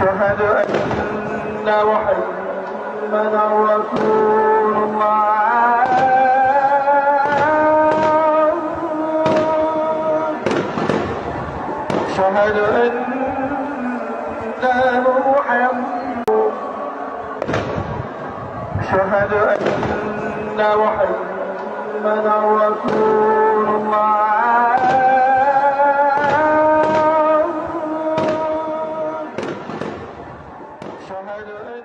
أشهد أن محمدا رسول الله أشهد أن محمدا أشهد أن محمدا رسول الله أشهد أن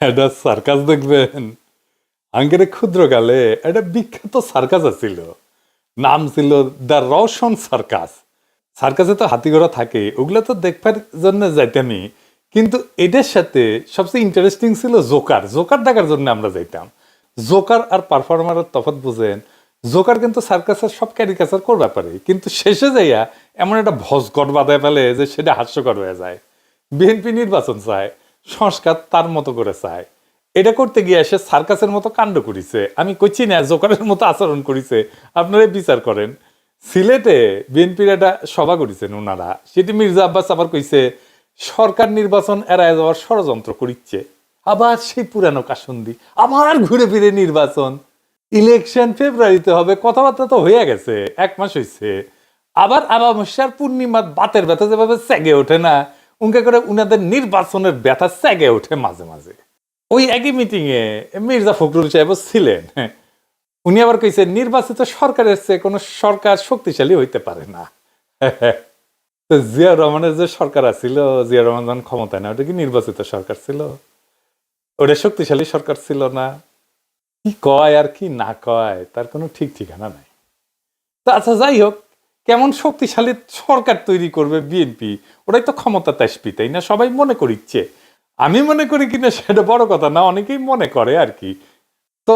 এটা সার্কাস দেখবেন। আঙ্গেরে ক্ষুদ্রকালে একটা বিখ্যাত সার্কাস আছিল, নাম ছিল দ্য রওশন সার্কাস। সার্কাসে তো হাতি ঘোড়া থাকে, ওগুলো তো দেখবার জন্য যাইতামই, কিন্তু এটার সাথে সবচেয়ে ইন্টারেস্টিং ছিল জোকার। জোকার দেখার জন্য আমরা যাইতাম। জোকার আর পারফর্মারের তফাৎ বুঝেন। জোকার কিন্তু সার্কাসের সব ক্যারিকাচার করতে পারে, কিন্তু শেষে যাইয়া এমন একটা ভজঘট বাঁধায় ফেলে যে সেটা হাস্যকর হয়ে যায়। বিএনপি নির্বাচন চায়, সংস্কার তার মতো করে চায়। এটা করতে গিয়ে সে সার্কাসের মতো কাণ্ড করিছে। আমি কইছি না জোকারের মতো আচরণ করিছে, আপনারা বিচার করেন। সিলেটে বিএনপির একটা সভা করেছেন ওনারা, সেটি মির্জা আব্বাস আবার কইছে সরকার নির্বাচন এড়ায় যাওয়ার ষড়যন্ত্র করিচ্ছে। আবার সেই পুরানো কাসন্দি, আবার ঘুরে ফিরে নির্বাচন, ইলেকশন ফেব্রুয়ারিতে হবে, কথাবার্তা তো হয়ে গেছে, 1 মাস হয়েছে। আবার আমাবস্যার পূর্ণিমার বাতের ব্যথা যেভাবে সেগে ওঠে না, উনকে করে উনাদের নির্বাচনের ব্যথা সেগে ওঠে মাঝে মাঝে। ওই একই মিটিং এ মির্জা ফখরুল সাহেব ছিলেন। উনি আবার কইছেন নির্বাচিত সরকারের চেয়ে কোনো সরকার শক্তিশালী হইতে পারে না। জিয়া রহমানের যে সরকার আছিল, জিয়া রহমান যখন ক্ষমতায় না, ওটা কি নির্বাচিত সরকার ছিল? ওটা শক্তিশালী সরকার ছিল না? কি কয় আর কি না কয় তার কোনো ঠিক ঠিকানা নাই। তা আচ্ছা, যাই হোক, কেমন শক্তিশালী সরকার তৈরি করবে বিএনপি, ওটাই তো ক্ষমতা তাসপি, তাই না? সবাই মনে করিচ্ছে। আমি মনে করি কিনা সেটা বড় কথা না, অনেকেই মনে করে আর কি। তো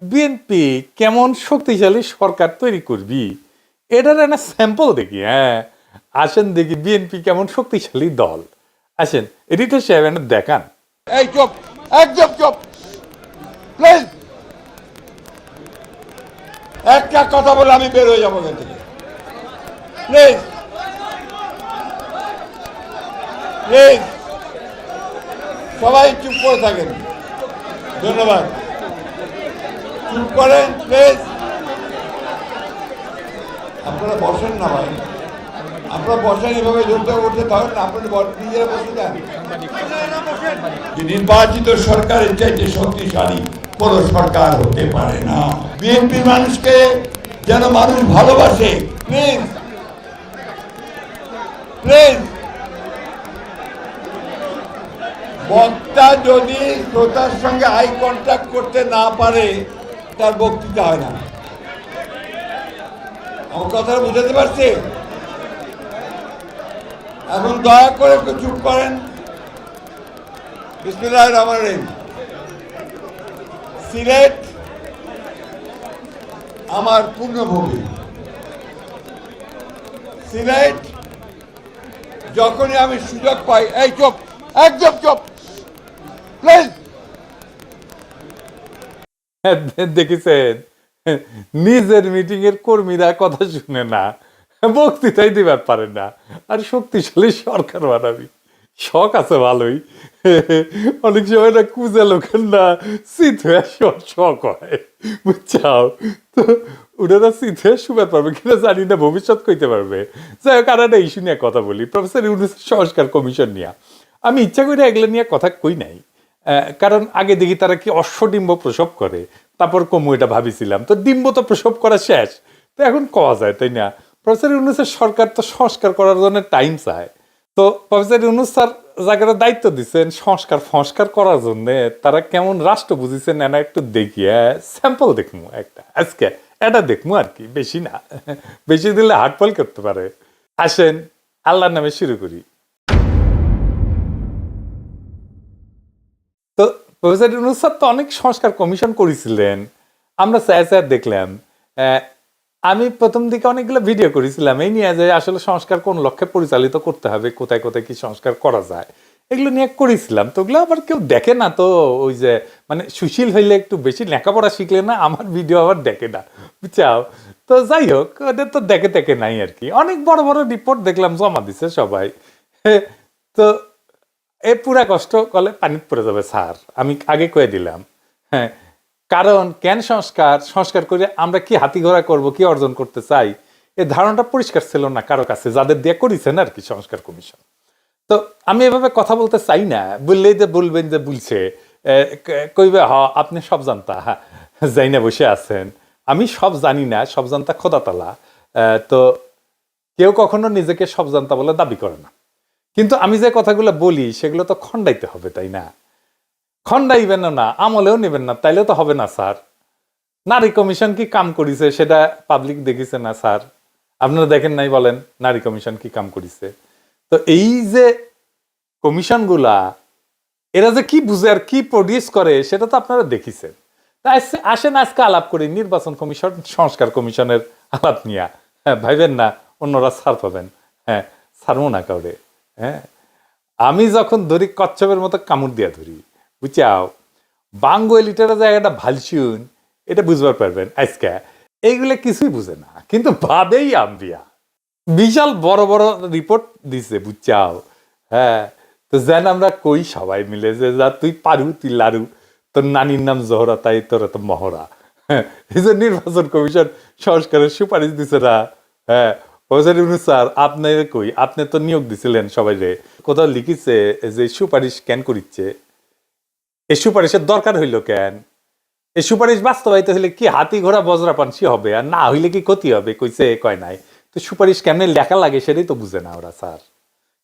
বিএনপি কেমন শক্তিশালী সরকার তৈরি করবি, এটার একটা স্যাম্পল দেখি। হ্যাঁ, আসেন দেখি বিএনপি কেমন শক্তিশালী দল। আসেন, এডিটর সাহেব এনে দেখান। এই চুপ, একদম চুপ প্লিজ। একটা কথা বলে আমি বের হয়ে যাবো এখান থেকে, প্লিজ প্লিজ। সবাই চুপ করে থাকেন, ধন্যবাদ। চুপ করেন প্লিজ। আপনারা বসেন না ভাই, আপনারা বসেন, এভাবে জোরটা উঠতে পারেন না, আপনারা নিজেরা বসে যান। যে নির্বাচিত সরকারের চাইতে শক্তিশালী কোন সরকার হতে পারে না। বিএনপি মানুষকে যেন মানুষ ভালোবাসে, প্লিজ প্লিজ। বক্তা যদি শ্রোতার সঙ্গে আই কন্ট্যাক্ট করতে না পারে, তার বক্তৃতা হয় না। আমার কথাটা বুঝাতে পারছি? এখন দয়া করে একটু চুপ করেন। বিসমিল্লাহির রহমানির রহিম। সিলেট আমার পূর্ণভূমি। সিলেট যখনই আমি সুযোগ পাই, এই চুপ, একদম চুপ প্লিজ। দেখেছেন, নিজের মিটিং এর কর্মীরা কথা শুনে না, বক্তৃতাই দিবার পারে না, আর শক্তিশালী সরকার বানাবি। শখ আছে ভালোই, অনেক সময় না কুজা লোকের না শীত হয়ে শখ হয়, বুঝছাও? তো ওনারা শীত হয়ে শুবার পারবে কিনা জানি না, ভবিষ্যৎ কইতে পারবে। যাই হোক, আর একটা ইস্যু নিয়ে কথা বলি, প্রফেসর ইউনূসের সংস্কার কমিশন নিয়ে। আমি ইচ্ছা করে এগুলো নিয়ে কথা কই নাই, কারণ আগে দেখি তারা কি অশ্বডিম্ব প্রসব করে, তারপর কমু এটা ভাবিছিলাম। তো ডিম্ব তো প্রসব করা শেষ, তো এখন কওয়া যায়, তাই না? প্রফেসর ইউনূসের সরকার তো সংস্কার করার জন্য টাইম চায়। তো প্রফেসর ইউনূস স্যার যাকে দায়িত্ব দিচ্ছেন সংস্কার করার জন্য, তারা কেমন রাষ্ট্র বুঝিছেন না একটু দেখি। স্যাম্পল দেখবো একটা, আজকে এটা দেখবো আর কি, বেশি না, বেশি দিলে হার্টফল করতে পারে। আসেন আল্লাহর নামে শুরু করি। তো প্রফেসর ইউনূস স্যার তো অনেক সংস্কার কমিশন করেছিলেন, আমরা স্যার দেখলাম। আমি প্রথম দিকে অনেকগুলো ভিডিও করেছিলাম এই নিয়ে, যে আসলে সংস্কার কোন লক্ষ্যে পরিচালিত করতে হবে, কোথায় কোথায় কি সংস্কার করা যায়, এগুলো নিয়ে করেছিলাম। তো ওগুলো আবার কেউ দেখে না। তো ওই যে মানে সুশীল হইলে একটু বেশি লেখাপড়া শিখলে না আমার ভিডিও আবার দেখে না, বুঝছাও। তো যাই হোক, ওদের তো দেখে নাই আর কি। অনেক বড় বড় রিপোর্ট দেখলাম জমা দিছে সবাই। তো এ পুরা কষ্ট করলে পানি পড়ে যাবে স্যার, আমি আগে কয়ে দিলাম। হ্যাঁ, কারণ কেন সংস্কার করে আমরা কি হাতি ঘোড়া করবো, কি অর্জন করতে চাই, এই ধারণাটা পরিষ্কার ছিল না কারো কাছে, যাদের দিয়ে করেছেন আর কি সংস্কার কমিশন। তো আমি এভাবে কথা বলতে চাই না, বললেই যে বলবেন যে বলছে, কইবে হ আপনি সব জানতা যাই না বসে আছেন। আমি সব জানি না, সব জানতা খোদাতালা। তো কেউ কখনো নিজেকে সব জানতা বলে দাবি করে না, কিন্তু আমি যে কথাগুলো বলি সেগুলো তো খণ্ডাইতে হবে, তাই না? খণ্ডাইবেন না, আমলেও নেবেন না, তাইলে তো হবে না স্যার। নারী কমিশন কি কাম করিছে সেটা পাবলিক দেখিছে না স্যার? আপনারা দেখেন নাই বলেন নারী কমিশন কি কাম করিছে? তো এই যে কমিশনগুলা, এরা যে কি বুঝে আর কি প্রডিউস করে সেটা তো আপনারা দেখিছেন। তাই আসেন আজকে আলাপ করি নির্বাচন কমিশন, সংস্কার কমিশনের আলাপ নিয়া। হ্যাঁ, ভাইবেন না অন্যরা ছাড় পাবেন। হ্যাঁ, ছাড়বো না কাউরে। হ্যাঁ, আমি যখন ধরি কচ্ছপের মতো কামড় দিয়া ধরি, বুঝাও। বাঙ্গো লিটারা জায়গাটা ভালসুন, এটা বুঝবার পারবেন আজকে। এইগুলো কিছুই বুঝে না, কিন্তু ভাবেই আম্বিয়া বিশাল বড় বড় রিপোর্ট দিছে, বুঝছাও। হ্যাঁ, তো যেন আমরা কই সবাই মিলে যে যা তুই পারু, তুই লারু, তোর নানির নাম জহরা, তাই তোর তো মহড়া। হ্যাঁ, এই যে নির্বাচন কমিশন সংস্কারের সুপারিশ দিছে না। হ্যাঁ, স্যার আপনি কই, আপনি তো নিয়োগ দিছিলেন সবাই রে, কোথাও লিখিছে যে সুপারিশ কেন করিচ্ছে? এই সুপারিশের দরকার হইল কেন? এই সুপারিশ বাস্তবায়িত হইলে কি হাতি ঘোড়া বজরা পানসি হবে, আর না হইলে কি ক্ষতি হবে? কইছে কয় নাই। তো সুপারিশ কেমনে লেখা লাগে সেটাই তো বুঝে না ওরা স্যার।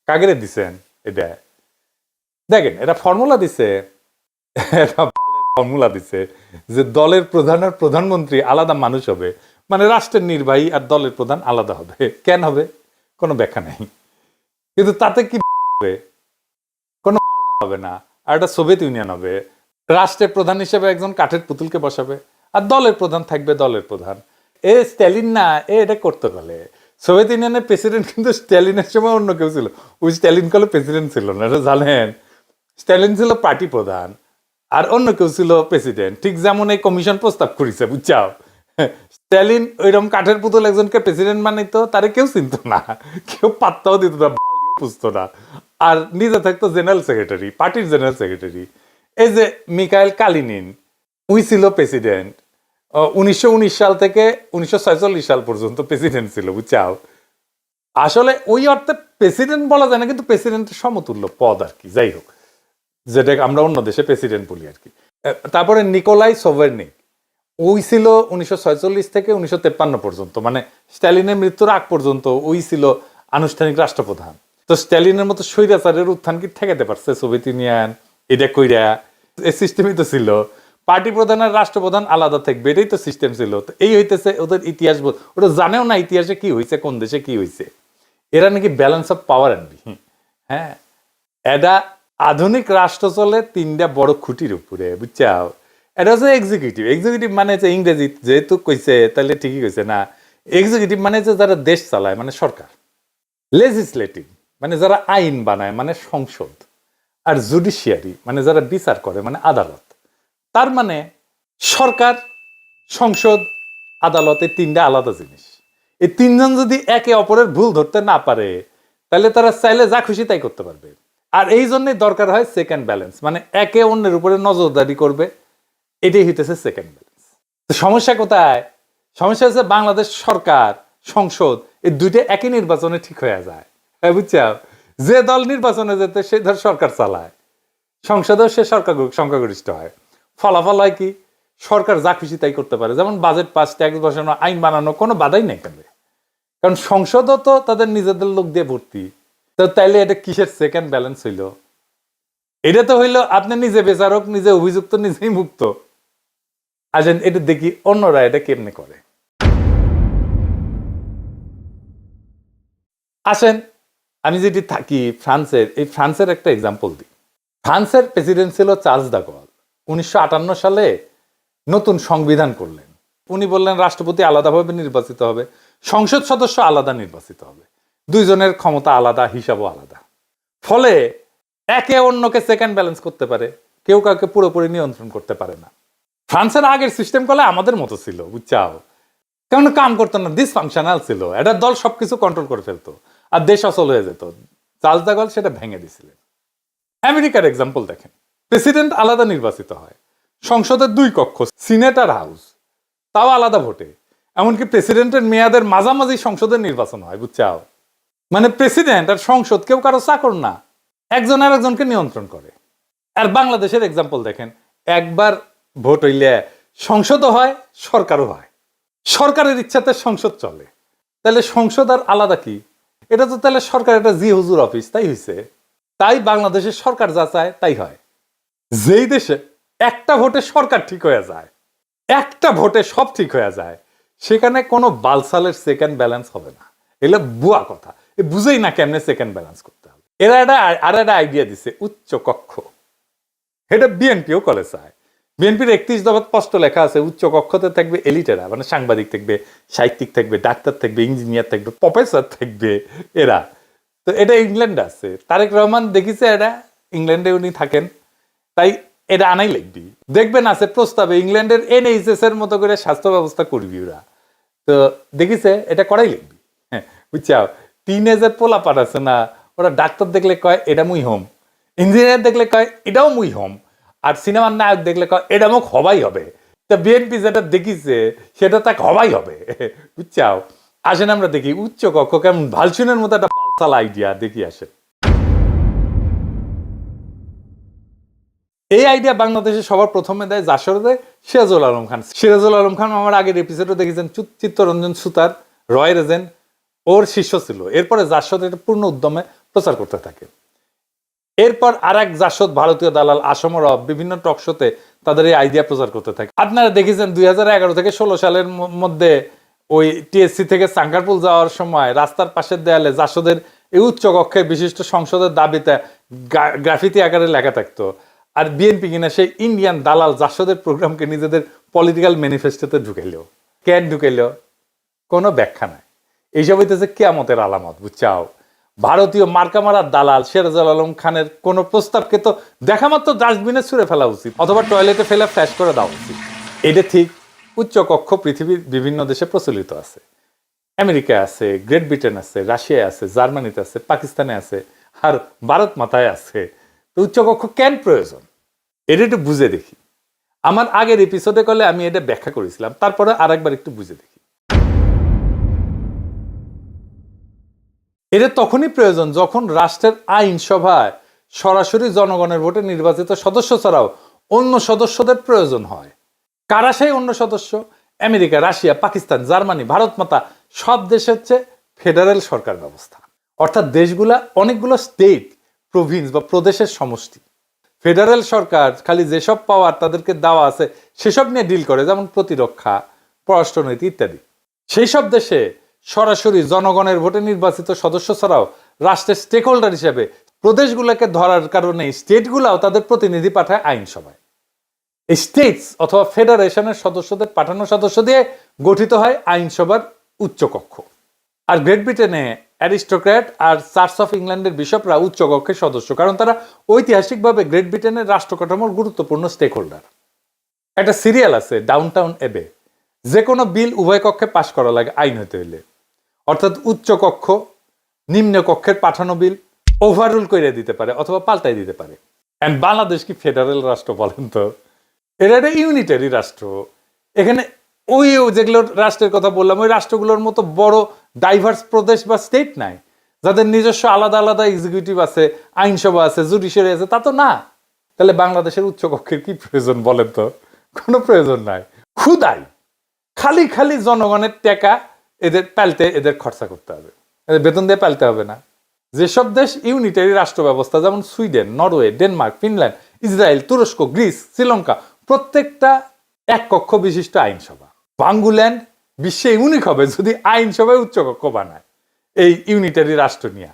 কাগরে দিছেন এটা? দেখেন, এটা ফর্মুলা দিছে, ফর্মুলা দিছে যে দলের প্রধান আর প্রধানমন্ত্রী আলাদা মানুষ হবে, মানে রাষ্ট্রের নির্বাহী আর দলের প্রধান আলাদা হবে। কেন হবে? কোনো ব্যাখ্যা নাই। কিন্তু তাতে কি হবে? কোনো হবে না। আর এটা সোভিয়েত ইউনিয়ন হবে, রাষ্ট্রের প্রধান হিসেবে একজন কাঠের পুতুলকে বসাবে, আর দলের প্রধান থাকবে দলের প্রধান। এ স্ট্যালিন না, এটা করতে পারে। সোভিয়েত ইউনিয়নের প্রেসিডেন্ট কিন্তু স্ট্যালিনের সময় অন্য কেউ ছিল, ওই স্ট্যালিন কালে প্রেসিডেন্ট ছিল না, এটা জানেন? স্ট্যালিন ছিল পার্টি প্রধান, আর অন্য কেউ ছিল প্রেসিডেন্ট। ঠিক যেমন এই কমিশন প্রস্তাব করেছে, বুঝছাও। স্ট্যালিন ওইরকম কাঠের পুতুল একজনকে প্রেসিডেন্ট বানাইতো, তারে কেউ চিনত না, কেউ পাত্তাও দিত না, বুঝতো না। আর নিজে থাকতো জেনারেল সেক্রেটারি, পার্টির জেনারেল সেক্রেটারি। এই যে মিকাইল কালিনিন, উই ছিল প্রেসিডেন্ট 1919 সাল থেকে 1946 সাল পর্যন্ত প্রেসিডেন্ট ছিল, বুঝছাও। আসলে ওই অর্থে প্রেসিডেন্ট বলা যায় না, কিন্তু প্রেসিডেন্টের সমতুল্য পদ আর কি। যাই হোক, যেটা আমরা অন্য দেশে প্রেসিডেন্ট বলি আর কি। তারপরে নিকোলাই সোভারনিক, ওই ছিল 1946 থেকে 1953 পর্যন্ত, মানে স্ট্যালিনের মৃত্যুর আগ পর্যন্ত ওই ছিল আনুষ্ঠানিক রাষ্ট্রপ্রধান। তো স্ট্যালিনের মতো স্বৈরাচারের উত্থান কি ঠেকাতে পারছে সোভিয়েত ইউনিয়ন? এটা কইরা এই সিস্টেমই তো ছিল, পার্টি প্রধান আর রাষ্ট্রপ্রধান আলাদা থাকবে, এটাই তো সিস্টেম ছিল। তো এই হইতেছে ওদের ইতিহাস, ওটা জানেও না ইতিহাসে কি হয়েছে, কোন দেশে কি হয়েছে। এরা নাকি ব্যালেন্স অফ পাওয়ার আনবি। হ্যাঁ, এটা আধুনিক রাষ্ট্র চলে তিনটা বড় খুঁটির উপরে, বুঝছাও। এটা হচ্ছে এক্সিকিউটিভ। এক্সিকিউটিভ মানে হচ্ছে ইংরেজি যেহেতু কইছে তাহলে ঠিকই কইছে না। এক্সিকিউটিভ মানে হচ্ছে যারা দেশ চালায়, মানে সরকার। লেজিসলেটিভ মানে যারা আইন বানায়, মানে সংসদ। আর জুডিশিয়ারি মানে যারা বিচার করে, মানে আদালত। তার মানে সরকার, সংসদ, আদালত, এই তিনটা আলাদা জিনিস। এই তিনজন যদি একে অপরের ভুল ধরতে না পারে, তাহলে তারা চাইলে যা খুশি তাই করতে পারবে। আর এই জন্যই দরকার হয় সেকেন্ড ব্যালেন্স, মানে একে অন্যের উপরে নজরদারি করবে। এটাই হইতেছে সেকেন্ড ব্যালেন্স। তো সমস্যা কোথায়? সমস্যা হচ্ছে বাংলাদেশ সরকার, সংসদ, এই দুইটা একই নির্বাচনে ঠিক হয়ে যায়। হ্যাঁ, বুঝছাও। যে দল নির্বাচনে যেতে সে ধর সরকার চালায়, সংসদেও সে সংখ্যাগরিষ্ঠ হয়। ফলাফল হয় কি? সরকার যা খুশি তাই করতে পারে, যেমন বাজেট পাস, ট্যাক্স বসানো, আইন বানানো, কোনো বাধাই নেই কেন। কারণ সংসদও তো তাদের নিজেদের লোক দিয়ে ভর্তি। তো তাইলে এটা কিসের সেকেন্ড ব্যালেন্স হইল? এটা তো হইলো আপনি নিজে বিচারক, নিজে অভিযুক্ত, নিজেই মুক্ত। আসেন এটা দেখি অন্যরা এটা কেমনে করে। আসেন, আমি যেটি থাকি ফ্রান্সের, এই ফ্রান্সের একটা এক্সাম্পল দিই। ফ্রান্সের প্রেসিডেন্ট ছিল চার্লস দ্য গল। 1958 সালে নতুন সংবিধান করলেন। উনি বললেন রাষ্ট্রপতি আলাদাভাবে নির্বাচিত হবে, সংসদ সদস্য আলাদা নির্বাচিত হবে, দুইজনের ক্ষমতা আলাদা, হিসাবও আলাদা। ফলে একে অন্যকে সেকেন্ড ব্যালেন্স করতে পারে, কেউ কাউকে পুরোপুরি নিয়ন্ত্রণ করতে পারে না। ফ্রান্সের আগের সিস্টেম করলে আমাদের মতো ছিল, বুঝছাও, কেমন কাম করতো না, ডিসফাংশনাল ছিল। এটা দল সবকিছু কন্ট্রোল করে ফেলতো আর দেশ অচল হয়ে যেত। চার্লস দ্য গল সেটা ভেঙে দিছিলেন। আমেরিকার এক্সাম্পল দেখেন, প্রেসিডেন্ট আলাদা নির্বাচিত হয়, সংসদের 2 কক্ষ, সিনেট আর হাউস, তাও আলাদা ভোটে। এমনকি প্রেসিডেন্টের মেয়াদের মাঝামাঝি সংসদের নির্বাচন হয়, বুঝছাও। মানে প্রেসিডেন্ট আর সংসদ কেউ কারো চাকর না, একজন আর একজনকে নিয়ন্ত্রণ করে। আর বাংলাদেশের এক্সাম্পল দেখেন, একবার ভোট হইলে সংসদও হয়, সরকারও হয়, সরকারের ইচ্ছাতে সংসদ চলে। তাহলে সংসদ আর আলাদা কি? এটা তো তাহলে সরকার একটা জি হুজুর অফিস, তাই হয়েছে। তাই বাংলাদেশের সরকার যা চায় তাই হয়। যেই দেশে একটা ভোটে সরকার ঠিক হয়ে যায়, একটা ভোটে সব ঠিক হয়ে যায়, সেখানে কোনো বালসালের সেকেন্ড ব্যালেন্স হবে না। এগুলো বুয়া কথা, বুঝেই না কেমনে সেকেন্ড ব্যালেন্স করতে হবে। এরা একটা আইডিয়া দিছে, উচ্চ কক্ষ। এটা বিএনপিও করে চায়। বিএনপির 31 দফা স্পষ্ট লেখা আছে, উচ্চ কক্ষতে থাকবে এলিটেরা, মানে সাংবাদিক থাকবে, সাহিত্যিক থাকবে, ডাক্তার থাকবে, ইঞ্জিনিয়ার থাকবে, প্রফেসর থাকবে এরা। তো এটা ইংল্যান্ডে আছে, তারেক রহমান দেখিছে, এটা ইংল্যান্ডে উনি থাকেন, তাই এটা আনাই লিখবি। দেখবেন আছে প্রস্তাবে ইংল্যান্ডের NHS এর মতো করে স্বাস্থ্য ব্যবস্থা করবি ওরা। তো দেখিছে এটা করাই লিখবি। হ্যাঁ, বুঝছাও, টিনেজের পোলাপাট আছে না, ওরা ডাক্তার দেখলে কয় এটা মুই হোম, ইঞ্জিনিয়ার দেখলে কয় এটাও মুই হোম, আর সিনেমার নায়ক দেখলে কয় এটা মুখ হবাই হবে। তা বিএনপি যেটা দেখিছে সেটা তাকে হবাই হবে, বুঝছাও। আসেন আমরা দেখি উচ্চ কক্ষ কেমন, ভালসুনের মতো একটা বালসাল আইডিয়া দেখি। আসেন, এই আইডিয়া বাংলাদেশে সবার প্রথমে দেয়, জাসরে দেয় সিরাজুল আলম খান। সিরাজুল আলম খান আমার আগের এপিসোডে দেখেছেন, চিত্তরঞ্জন সুতার, রয় রেজেন ওর শিষ্য ছিল। এরপরে জাসদ এটা পূর্ণ উদ্যমে প্রচার করতে থাকে। এরপর আর এক জাসদ ভারতীয় দালাল আসম রব বিভিন্ন টক শোতে তাদের এই আইডিয়া প্রচার করতে থাকে। আপনারা দেখেছেন 2011 থেকে 16 সালের মধ্যে ওই টিএসসি থেকে সাঙ্কারপুল যাওয়ার সময় রাস্তার পাশের দেয়ালে জাসদের এই উচ্চ কক্ষের বিশিষ্ট সংসদের দাবিতে গ্রাফিতি আকারে লেখা থাকতো। আর বিএনপি কিনা সেই ইন্ডিয়ান দালাল জাসদের প্রোগ্রামকে নিজেদের পলিটিক্যাল ম্যানিফেস্টোতে ঢুকাইলেও। কেন ঢুকাইলেও কোনো ব্যাখ্যা নাই। এইসব হইতেছে কিয়ামতের আলামত, বুঝছাও। ভারতীয় মার্কামারার দালাল সিরাজুল আলম খানের কোন প্রস্তাবকে তো দেখা মাত্র ডাস্টবিনে ছুঁড়ে ফেলা উচিত, অথবা টয়লেটে ফেলে ফ্ল্যাশ করে দেওয়া উচিত। এটা ঠিক। উচ্চ কক্ষ পৃথিবীর বিভিন্ন দেশে প্রচলিত আছে। আমেরিকায় আছে, গ্রেট ব্রিটেন আছে, রাশিয়ায় আছে, জার্মানিতে আছে, পাকিস্তানে আছে, আর ভারত মাথায় আছে। তো উচ্চ কক্ষ কেন প্রয়োজন এটা একটু বুঝে দেখি। আমার আগের এপিসোডে করলে আমি এটা ব্যাখ্যা করেছিলাম, তারপরে আরেকবার একটু বুঝে দেখি। এটা তখনই প্রয়োজন যখন রাষ্ট্রের আইনসভায় সরাসরি জনগণের ভোটে নির্বাচিত সদস্য ছাড়াও অন্য সদস্যদের প্রয়োজন হয়। কারা সেই অন্য সদস্য? America, Russia, Pakistan, Germany, Bharat মাতা সব দেশে হচ্ছে ফেডারেল সরকার ব্যবস্থা। অর্থাৎ দেশগুলা অনেকগুলো স্টেট, প্রভিন্স বা প্রদেশের সমষ্টি। ফেডারেল সরকার খালি যেসব পাওয়ার তাদেরকে দেওয়া আছে সেসব নিয়ে ডিল করে, যেমন প্রতিরক্ষা, পররাষ্ট্রনীতি ইত্যাদি। সেই সব দেশে সরাসরি জনগণের ভোটে নির্বাচিত সদস্য ছাড়াও রাষ্ট্রের স্টেক হোল্ডার হিসেবে প্রদেশগুলোকে ধরার কারণে স্টেটগুলাও তাদের প্রতিনিধি পাঠায় আইনসভায়। স্টেটস অথবা ফেডারেশনের সদস্যদের পাঠানো সদস্য দিয়ে গঠিত হয় আইনসভার উচ্চকক্ষ। আর গ্রেট ব্রিটেনে অ্যারিস্টোক্র্যাট আর চার্চ অফ ইংল্যান্ডের বিশপরা উচ্চকক্ষের সদস্য, কারণ তারা ঐতিহাসিকভাবে গ্রেট ব্রিটেনের রাষ্ট্র কাঠামোর গুরুত্বপূর্ণ স্টেক হোল্ডার। একটা সিরিয়াল আছে ডাউনটাউন এবে, যে কোনো বিল উভয় কক্ষে পাশ করা লাগে আইন হতে হইলে। অর্থাৎ উচ্চ কক্ষ নিম্ন কক্ষের পাঠানো বিল ওভাররুল করে দিতে পারে অথবা পাল্টাই দিতে পারে। এন্ড বাংলাদেশ কি ফেডারেল রাষ্ট্র বলেন তো? এটা একটা ইউনিটারি রাষ্ট্র। এখানে ওই যেগুলো রাষ্ট্রের কথা বললাম ওই রাষ্ট্রগুলোর মতো বড় ডাইভার্স প্রদেশ বা স্টেট নাই, যাদের নিজস্ব আলাদা আলাদা এক্সিকিউটিভ আছে, আইনসভা আছে, জুডিশিয়ারি আছে, তা তো না। তাহলে বাংলাদেশের উচ্চ কক্ষের কি প্রয়োজন বলেন তো? কোনো প্রয়োজন নাই। খুদাই খালি খালি জনগণের টাকা এদের পাল্টে এদের খরচা করতে হবে, এদের বেতন দিয়ে পাল্টে হবে না। যেসব দেশ ইউনিটারি রাষ্ট্র ব্যবস্থা, যেমন Sweden, Norway, Denmark, Finland, Israel, তুরস্ক, গ্রিস, শ্রীলঙ্কা, প্রত্যেকটা এক কক্ষ বিশিষ্ট আইনসভা। বাঙ্গুল্যান্ড বিশ্বে ইউনিক হবে যদি আইনসভায় উচ্চকক্ষ বানায় এই ইউনিটারি রাষ্ট্র নিয়ে।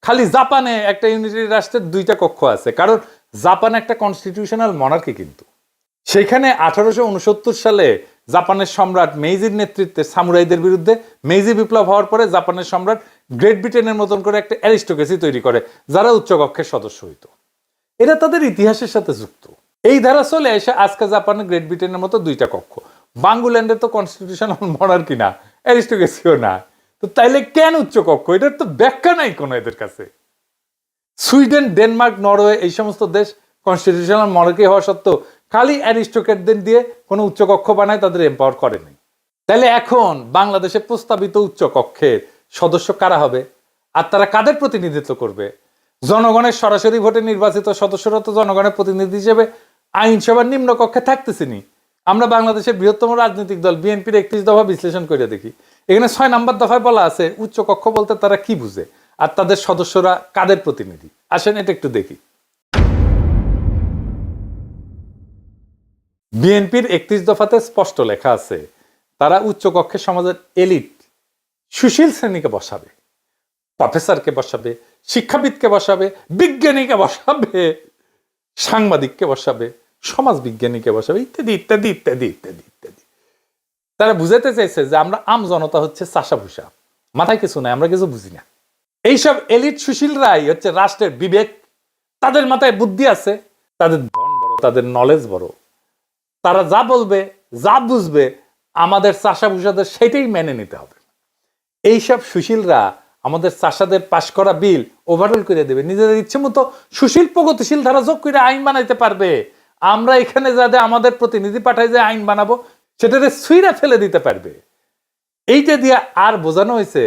খালি জাপানে একটা ইউনিটারি রাষ্ট্রের 2টা কক্ষ আছে, কারণ জাপান একটা কনস্টিটিউশনাল মনার্কি। কিন্তু সেখানে 1869 সালে জাপানের সম্রাট মেইজির নেতৃত্বে সামুরাইদের বিরুদ্ধে মেইজি বিপ্লব হওয়ার পরে জাপানের সম্রাট গ্রেট ব্রিটেনের মতন করে একটা অ্যারিস্টোক্রেসি তৈরি করে যারা উচ্চকক্ষের সদস্য হইতো। এটা তাদের ইতিহাসের সাথে যুক্ত। এই ধারা চলে এসে আজকে জাপানের গ্রেট ব্রিটেনের মতো দুইটা কক্ষ। বাঙ্গুল্যান্ডের তো কনস্টিটিউশনাল মনার্কি না, অ্যারিস্টোক্রেসিও না, তো তাইলে কেন উচ্চকক্ষ? এটার তো ব্যাখ্যা নাই কোনো এদের কাছে। সুইডেন, ডেনমার্ক, নরওয়ে এই সমস্ত দেশ কনস্টিটিউশনাল মনার্কি হওয়া সত্ত্বেও খালি অ্যারিস্টোক্রেটদের দিয়ে কোনো উচ্চকক্ষ বানায় তাদের এম্পাওয়ার করে নাই। তাহলে এখন বাংলাদেশে প্রস্তাবিত উচ্চকক্ষের সদস্য কারা হবে আর তারা কাদের প্রতিনিধিত্ব করবে? জনগণের সরাসরি ভোটে নির্বাচিত সদস্যরা তো জনগণের প্রতিনিধি হিসেবে আইনসভার নিম্ন কক্ষে থাকতেছিনি। আমরা বাংলাদেশের বৃহত্তম রাজনৈতিক দল বিএনপির 31 দফা বিশ্লেষণ করে দেখি, এখানে 6 নম্বর দফায় বলা আছে উচ্চকক্ষ বলতে তারা কি বুঝে আর তাদের সদস্যরা কাদের প্রতিনিধি। আসেন এটা একটু দেখি। বিএনপির 31 দফাতে স্পষ্ট লেখা আছে তারা উচ্চকক্ষে সমাজের এলিট সুশীল শ্রেণীকে বসাবে, প্রফেসরকে বসাবে, শিক্ষাবিদকে বসাবে, বিজ্ঞানীকে বসাবে, সাংবাদিককে বসাবে, সমাজ বিজ্ঞানীকে বসাবে, ইত্যাদি ইত্যাদি ইত্যাদি ইত্যাদি ইত্যাদি। তারা বুঝাতে চাইছে যে আমরা আম জনতা হচ্ছে চাষা ভুষা, মাথায় কিছু নাই, আমরা কিছু বুঝি না। এইসব এলিট সুশীলরাই হচ্ছে রাষ্ট্রের বিবেক, তাদের মাথায় বুদ্ধি আছে, তাদের ধন বড়, তাদের নলেজ বড়, তারা যা বলবে যা বুঝবে আমাদের চাষা ভুষাদের সেটাই মেনে নিতে হবে। এইসব সুশীলরা আমাদের চাষাদের পাশ করা বিল ওভারঅল করে দেবে, নিজেদের ইচ্ছে মতো সুশীল প্রগতিশীল ধারা যোগ করে আইন বানাইতে পারবে। আমরা এখানে যাতে আমাদের প্রতিনিধি পাঠায় যে আইন বানাবো সেটারে সুইরা ফেলে দিতে পারবে। এইটা দিয়ে আর বোঝানো হয়েছে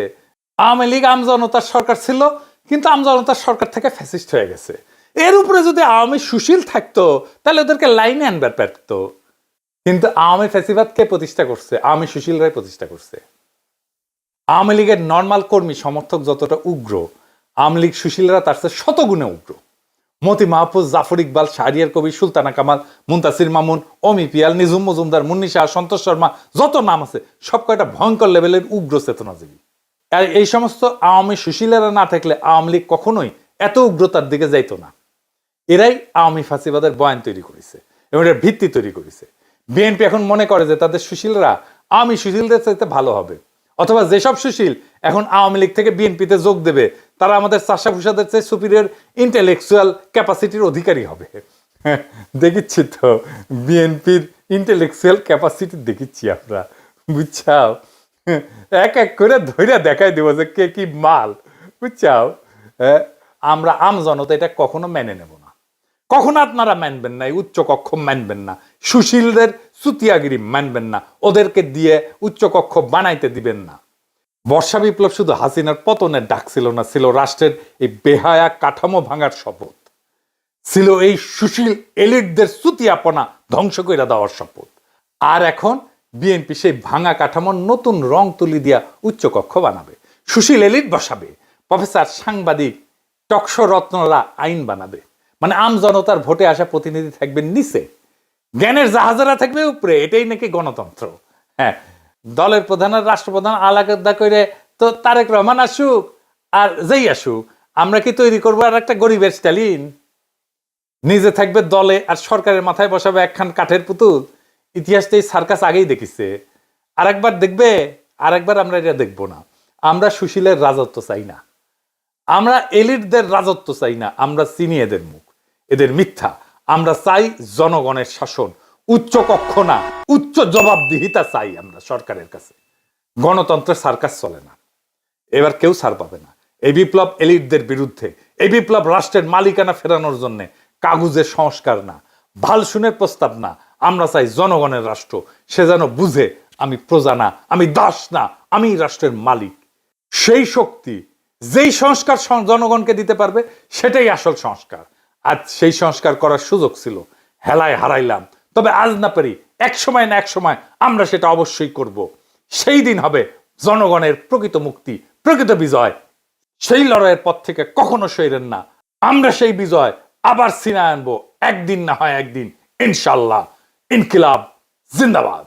আওয়ামী লীগ আমজনতার সরকার ছিল, কিন্তু আমজনতার সরকার থেকে ফ্যাসিস্ট হয়ে গেছে। এর উপরে যদি আওয়ামী সুশীল থাকতো তাহলে ওদেরকে লাইনে আনবার পারতো। কিন্তু আওয়ামী ফ্যাসিবাদ কে প্রতিষ্ঠা করছে? আওয়ামী সুশীলরাই প্রতিষ্ঠা করছে। আওয়ামী লীগের নর্মাল কর্মী সমর্থক যতটা উগ্র, আওয়ামী লীগ সুশীলরা তার চেয়ে শতগুণে উগ্র। মতি মাহফুজ, জাফর ইকবাল, শাহরিয়ার কবির, সুলতানা কামাল, মুনতাসির মামুন, অমি পিয়াল, নিঝুম মজুমদার, মুন্নি শাহ, সন্তোষ শর্মা, যত নাম আছে সব কয়টা ভয়ঙ্কর লেভেলের উগ্র চেতনাজীবী। আর এই সমস্ত আওয়ামী সুশীলেরা না থাকলে আওয়ামী লীগ কখনোই এত উগ্রতার দিকে যাইতো না। এরাই আওয়ামী ফাঁসিবাদের বয়ান তৈরি করেছে এবং এর ভিত্তি তৈরি করেছে। বিএনপি এখন মনে করে যে তাদের সুশীলরা আওয়ামী সুশীলদের চাইতে ভালো হবে, অথবা যেসব সুশীল এখন আওয়ামী লীগ থেকে বিএনপিতে যোগ দেবে তারা আমাদের চাষা ভুষাদের চেয়ে সুপিরিয়র ইন্টেলেকচুয়াল ক্যাপাসিটির অধিকারী হবে। দেখিচ্ছি তো বিএনপির ইন্টেলেকচুয়াল ক্যাপাসিটি দেখিচ্ছি আমরা, বুঝছাও? এক এক করে ধৈর্য দেখাই দেবো যে কে কি মাল, বুঝছাও? আমরা আম জনতা এটা কখনো মেনে নেব না, কখনো আপনারা মানবেন না, উচ্চকক্ষ মানবেন না, সুশীলদের সুতিয়াগিরি মানবেন না, ওদেরকে দিয়ে উচ্চকক্ষ বানাইতে দিবেন না। বর্ষা বিপ্লব শুধু হাসিনার পতনের ডাক ছিল না, ছিল রাষ্ট্রের এই বেহায়া কাঠামো ভাঙার শপথ, ছিল এই সুশীল এলিটদের সুতিয়াপনা ধ্বংস করে দেওয়ার শপথ। আর এখন বিএনপি সেই ভাঙা কাঠামোর নতুন রং তুলি দিয়া উচ্চকক্ষ বানাবে, সুশীল এলিট বসাবে, প্রফেসর, সাংবাদিক, টকশো রত্নরা আইন বানাবে। মানে আম জনতার ভোটে আসা প্রতিনিধি থাকবে নিচে, জ্ঞানের জাহাজারা থাকবে উপরে। এটাই নাকি গণতন্ত্র। হ্যাঁ, দলের প্রধান আর রাষ্ট্রপ্রধান আলাদা করে তো তারেক রহমান আসুক আর যেই আসুক, আমরা কি তৈরি করবো আর একটা গরিবের স্টালিন? নিজে থাকবে দলে আর সরকারের মাথায় বসাবে একখান কাঠের পুতুল। ইতিহাসটা এই সার্কাস আগেই দেখিছে, আরেকবার দেখবে, আরেকবার আমরা এটা দেখবো না। আমরা সুশীলের রাজত্ব চাই না, আমরা এলিটদের রাজত্ব চাই না, আমরা চিনি এদের মুখ, এদের মিথ্যা। আমরা চাই জনগণের শাসন, উচ্চ কক্ষ না, উচ্চ জবাবদিহিতা চাই আমরা সরকারের কাছে। গণতন্ত্রের সার্কাস চলে না, এবার কেউ ছাড় পাবে না। এই বিপ্লব এলিটদের বিরুদ্ধে, এই বিপ্লব রাষ্ট্রের মালিকানা ফেরানোর জন্য কাগজের সংস্কার না, ভালসুনের প্রস্তাব না। আমরা চাই জনগণের রাষ্ট্র, সে যেন বুঝে আমি প্রজা না, আমি দাস না, আমি রাষ্ট্রের মালিক। সেই শক্তি, যেই সংস্কার জনগণকে দিতে পারবে সেটাই আসল সংস্কার। আজ সেই সংস্কার করার সুযোগ ছিল, হেলায় হারাইলাম। তবে আজ না পারি, এক সময় না এক সময় আমরা সেটা অবশ্যই করব। সেই দিন হবে জনগণের প্রকৃত মুক্তি, প্রকৃত বিজয়। সেই লড়াইয়ের পথ থেকে কখনো সইরেন না। আমরা সেই বিজয় আবার ছিনায় আনবো, একদিন না হয় একদিন, ইনশাল্লাহ। ইনকিলাব জিন্দাবাদ।